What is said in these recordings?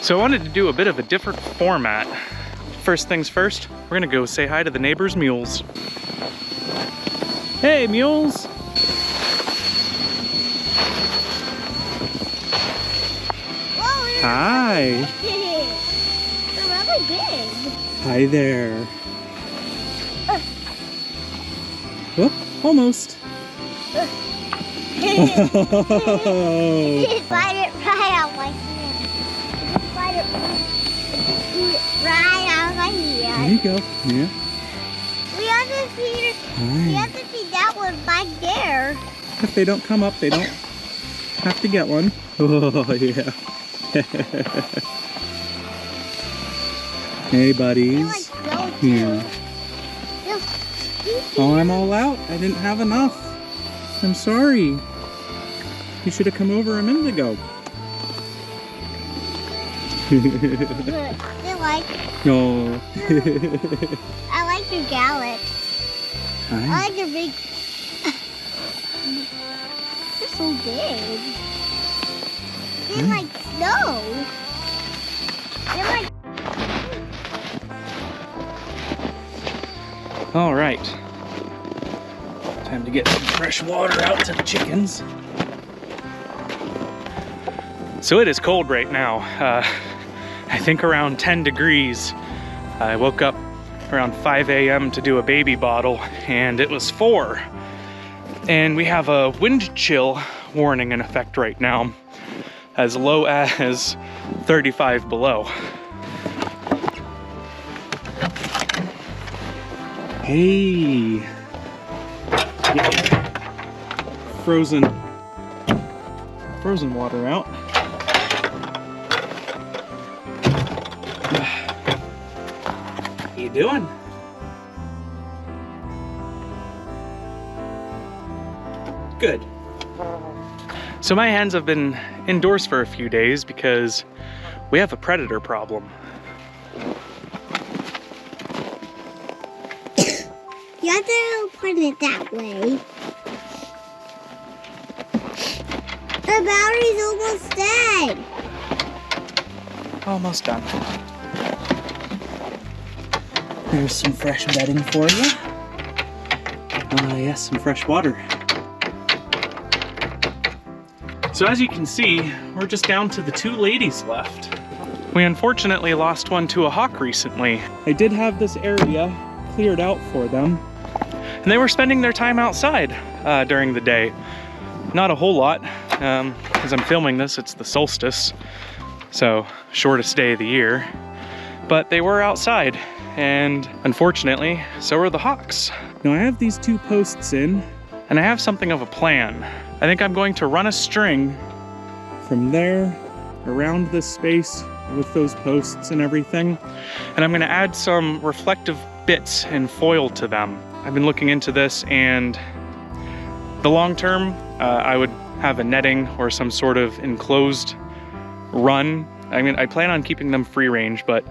So I wanted to do a bit of a different format. First things first, we're gonna go say hi to the neighbors' mules. Hey, mules! Whoa, Hi! they're really big. Hi there. Whoop, almost. You just slide it right out my hand. You just slide it right out my There hand. you go. Yeah. We have to see that one back there. If they don't come up, they don't have to get one. Oh, yeah. Hey, buddies. They're like so Yeah. cute. Oh, I'm all out. I didn't have enough. I'm sorry. You should have come over a minute ago. They like, Oh. I like their gallop. I Hi. like their big. They're so big. They're like snow. They're like. All right. Time to get some fresh water out to the chickens. So it is cold right now. I think around 10 degrees. I woke up around 5 a.m. to do a baby bottle, and it was 4. And we have a wind chill warning in effect right now, as low as 35 below. Hey, get frozen water out. How you doing? Good. So my hens have been indoors for a few days because we have a predator problem. You have to put it that way. The battery's almost dead. Almost done. There's some fresh bedding for you. Yes, some fresh water. So as you can see, we're just down to the 2 ladies left. We unfortunately lost one to a hawk recently. I did have this area cleared out for them, and they were spending their time outside during the day. Not a whole lot. As I'm filming this, it's the solstice, so shortest day of the year. But they were outside, and unfortunately, so are the hawks. Now I have these 2 posts in, and I have something of a plan. I think I'm going to run a string from there around this space with those posts and everything, and I'm going to add some reflective bits and foil to them. I've been looking into this, and the long term, I would have a netting or some sort of enclosed run. I mean, I plan on keeping them free range, but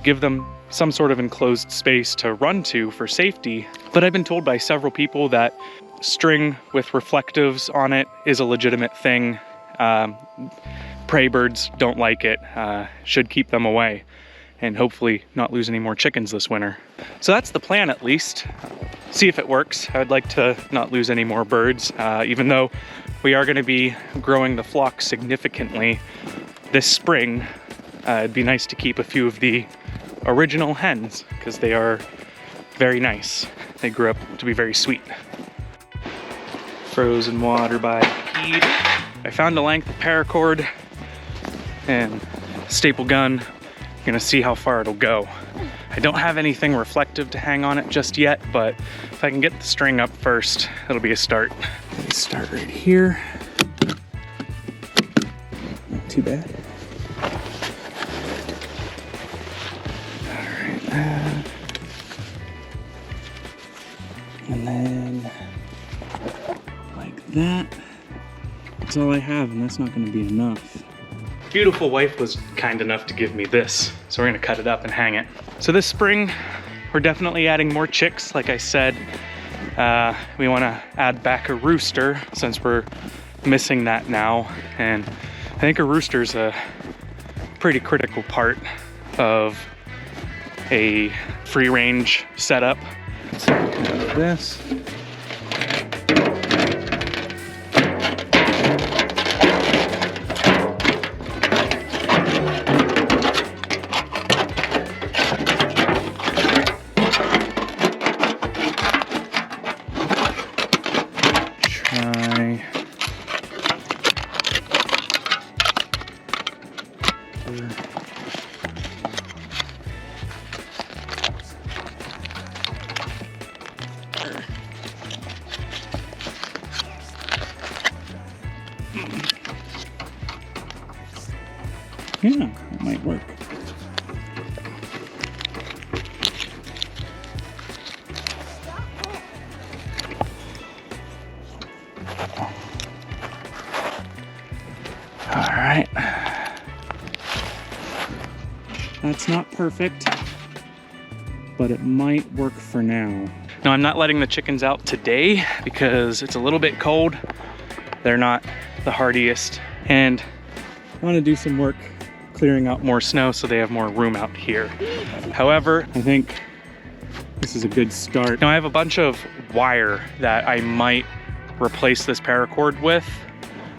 give them some sort of enclosed space to run to for safety. But I've been told by several people that string with reflectives on it is a legitimate thing. Prey birds don't like it, should keep them away, and hopefully not lose any more chickens this winter. So that's the plan, at least. See if it works. I would like to not lose any more birds, even though we are going to be growing the flock significantly this spring. It'd be nice to keep a few of the original hens because they are very nice. They grew up to be very sweet. Frozen water by Heed. I found a length of paracord and staple gun. I'm gonna see how far it'll go. I don't have anything reflective to hang on it just yet, but if I can get the string up first, it'll be a start. Let's start right here. Not too bad. All right, and then like that. That's all I have, and that's not gonna be enough. Beautiful wife was kind enough to give me this, so we're gonna cut it up and hang it. So this spring, we're definitely adding more chicks. Like I said, we wanna add back a rooster since we're missing that now. And I think a rooster's a pretty critical part of a free range setup. So this. Yeah, that might work. All right. That's not perfect, but it might work for now. No, I'm not letting the chickens out today because it's a little bit cold. They're not the hardiest, and I want to do some work clearing out more snow so they have more room out here. However, I think this is a good start. Now I have a bunch of wire that I might replace this paracord with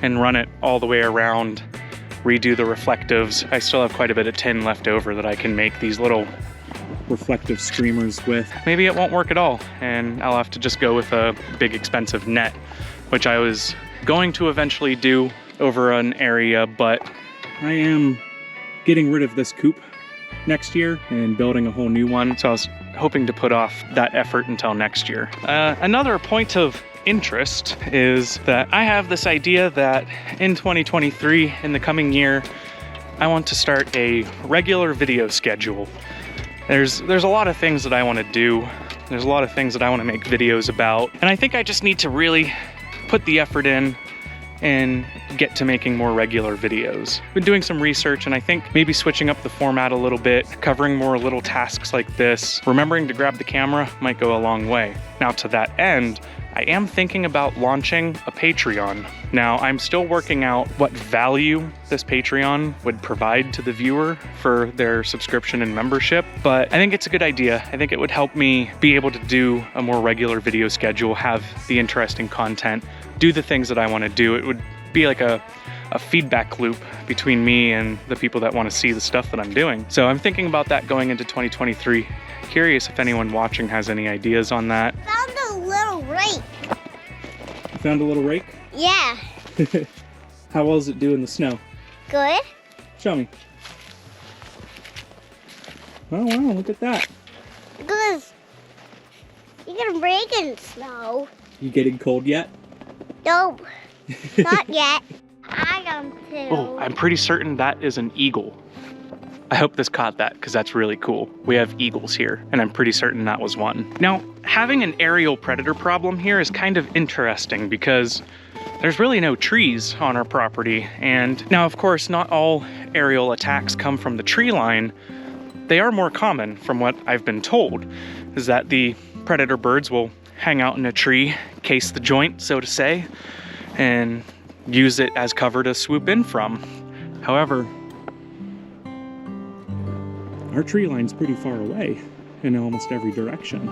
and run it all the way around, redo the reflectives. I still have quite a bit of tin left over that I can make these little reflective streamers with. Maybe it won't work at all and I'll have to just go with a big expensive net, which I was going to eventually do over an area, but I am getting rid of this coop next year and building a whole new one. So I was hoping to put off that effort until next year. Another point of interest is that I have this idea that in 2023, in the coming year, I want to start a regular video schedule. There's a lot of things that I want to do. There's a lot of things that I want to make videos about. And I think I just need to really put the effort in and get to making more regular videos. I've been doing some research and I think maybe switching up the format a little bit, covering more little tasks like this, remembering to grab the camera might go a long way. Now to that end, I am thinking about launching a Patreon. Now I'm still working out what value this Patreon would provide to the viewer for their subscription and membership, but I think it's a good idea. I think it would help me be able to do a more regular video schedule, have the interesting content, do the things that I want to do. It would be like a feedback loop between me and the people that want to see the stuff that I'm doing. So I'm thinking about that going into 2023. Curious if anyone watching has any ideas on that. Found a little rake. You found a little rake? Yeah. How well does it do in the snow? Good. Show me. Oh wow, look at that. Good. You can break in snow. You getting cold yet? Nope. Not yet. I am too. Oh, I'm pretty certain that is an eagle. I hope this caught that because that's really cool. We have eagles here and I'm pretty certain that was one. Now, having an aerial predator problem here is kind of interesting because there's really no trees on our property. And now, of course, not all aerial attacks come from the tree line. They are more common, from what I've been told, is that the predator birds will hang out in a tree, case the joint, so to say, and use it as cover to swoop in from. However, our tree line's pretty far away in almost every direction.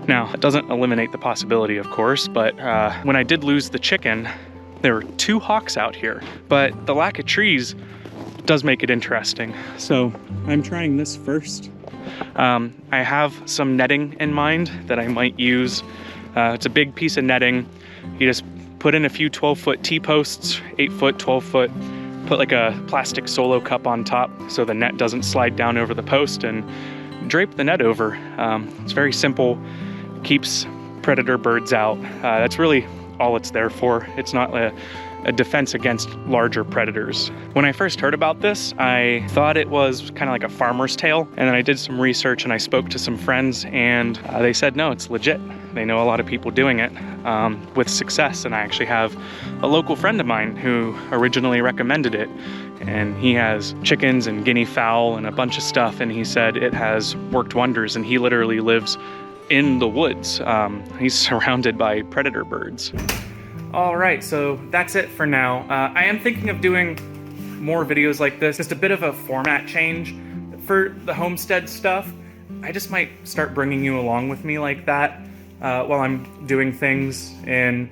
Now, it doesn't eliminate the possibility, of course, but when I did lose the chicken, there were 2 hawks out here, but the lack of trees does make it interesting. So I'm trying this first. I have some netting in mind that I might use. It's a big piece of netting. You just put in a few 12-foot T-posts, 8-foot, 12-foot, put like a plastic solo cup on top so the net doesn't slide down over the post, and drape the net over. It's very simple, keeps predator birds out. That's really all it's there for. It's not a defense against larger predators. When I first heard about this, I thought it was kind of like a farmer's tale, and then I did some research and I spoke to some friends, and they said no, it's legit. They know a lot of people doing it with success, and I actually have a local friend of mine who originally recommended it, and he has chickens and guinea fowl and a bunch of stuff, and he said it has worked wonders, and he literally lives in the woods. He's surrounded by predator birds. All right, so that's it for now. I am thinking of doing more videos like this, just a bit of a format change for the homestead stuff. I just might start bringing you along with me like that while I'm doing things, and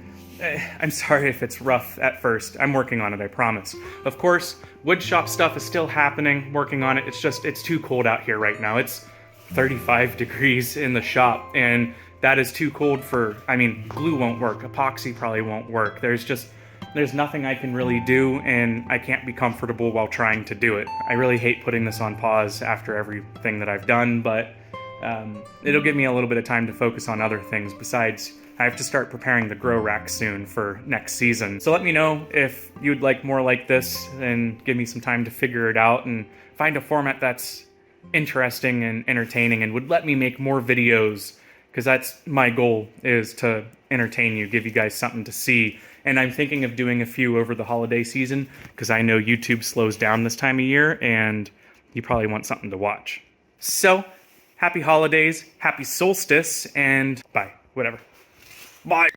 I'm sorry if it's rough at first. I'm working on it, I promise. Of course, wood shop stuff is still happening, working on it. It's too cold out here right now. It's 35 degrees in the shop, and that is too cold for, I mean, glue won't work, epoxy probably won't work. There's nothing I can really do, and I can't be comfortable while trying to do it. I really hate putting this on pause after everything that I've done, but it'll give me a little bit of time to focus on other things. Besides, I have to start preparing the grow rack soon for next season. So let me know if you'd like more like this, and give me some time to figure it out and find a format that's interesting and entertaining and would let me make more videos, because that's my goal, is to entertain you, give you guys something to see. And I'm thinking of doing a few over the holiday season, because I know YouTube slows down this time of year and you probably want something to watch. So, happy holidays, happy solstice, and bye. Whatever. Bye.